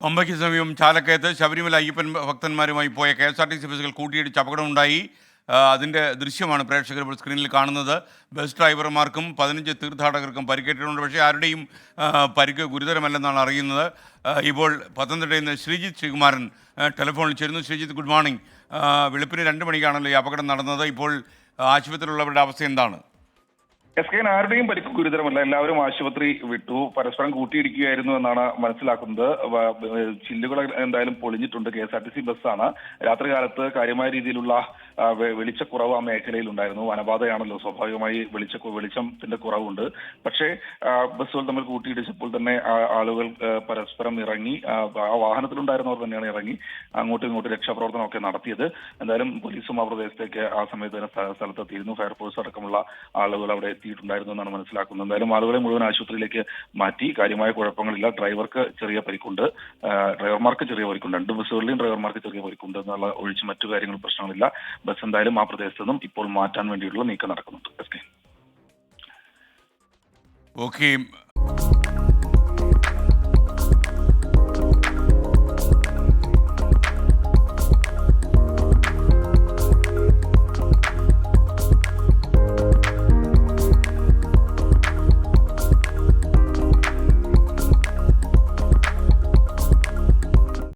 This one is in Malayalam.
പമ്പയ്ക്ക് സമീപം ചാലക്കയത്ത് ശബരിമല അയ്യപ്പൻ ഭക്തന്മാരുമായി പോയ KSRTC ബസ്സുകൾ കൂട്ടിയിടിച്ച് അപകടമുണ്ടായി. അതിൻ്റെ ദൃശ്യമാണ് പ്രേക്ഷകർ ഇപ്പോൾ സ്ക്രീനിൽ കാണുന്നത്. ബസ് ഡ്രൈവർമാർക്കും 15 തീർത്ഥാടകർക്കും പരിക്കേറ്റിട്ടുണ്ട്. പക്ഷേ ആരുടെയും പരിക്ക് ഗുരുതരമല്ലെന്നാണ് അറിയുന്നത്. ഇപ്പോൾ പത്തനംതിട്ടയിൽ നിന്ന് ശ്രീജിത്ത് ശ്രീകുമാരൻ ടെലിഫോണിൽ ചേരുന്നു. Sreejith, good morning. വെളുപ്പിന് 2 മണിക്കാണല്ലോ ഈ അപകടം നടന്നത്. ഇപ്പോൾ ആശുപത്രിയിലുള്ളവരുടെ അവസ്ഥ എന്താണ്? ആരുടെയും പരിക്ക് ഗുരുതരമല്ല. എല്ലാവരും ആശുപത്രി വിട്ടു. പരസ്പരം കൂട്ടിയിടിക്കുകയായിരുന്നു എന്നാണ് മനസ്സിലാക്കുന്നത്. ചില്ലുകൾ എന്തായാലും പൊളിഞ്ഞിട്ടുണ്ട്. KSRTC ബസ്സാണ്. രാത്രികാലത്ത് കാര്യമായ രീതിയിലുള്ള വെളിച്ചക്കുറവ് ആ മേഖലയിൽ ഉണ്ടായിരുന്നു. വനപാതയാണല്ലോ, സ്വാഭാവികമായി വെളിച്ചത്തിന്റെ കുറവുണ്ട്. പക്ഷേ ബസ്സുകൾ തമ്മിൽ കൂട്ടിയിടിച്ചപ്പോൾ തന്നെ ആളുകൾ പരസ്പരം ഇറങ്ങി, ആ വാഹനത്തിലുണ്ടായിരുന്നവർ തന്നെയാണ് ഇറങ്ങി അങ്ങോട്ടും ഇങ്ങോട്ടും രക്ഷാപ്രവർത്തനമൊക്കെ നടത്തിയത്. എന്തായാലും പോലീസും ആ പ്രദേശത്തേക്ക് ആ സമയത്ത് തന്നെ സ്ഥലത്തെത്തിയിരുന്നു. ഫയർഫോഴ്സ് അടക്കമുള്ള ആളുകൾ അവിടെ എത്തിയിട്ടുണ്ടായിരുന്നു എന്നാണ് മനസ്സിലാക്കുന്നത്. എന്തായാലും ആളുകളെ മുഴുവൻ ആശുപത്രിയിലേക്ക് മാറ്റി. കാര്യമായ കുഴപ്പങ്ങളില്ല. ഡ്രൈവർക്ക് ചെറിയ പരിക്കുണ്ട്, ഡ്രൈവർമാർക്ക് ചെറിയ പരിക്കുണ്ട്. 2 ബസ്സുകളിലെയും ഡ്രൈവർമാർക്ക് ചെറിയ പരിക്കുണ്ട് എന്നുള്ള ഒഴിച്ച് മറ്റു കാര്യങ്ങൾ പ്രശ്നങ്ങളില്ല. ബസ് എന്തായാലും ആ പ്രദേശത്ത് നിന്നും ഇപ്പോൾ മാറ്റാൻ വേണ്ടിയിട്ടുള്ള നീക്കം നടക്കുന്നുണ്ട്. ഓക്കെ.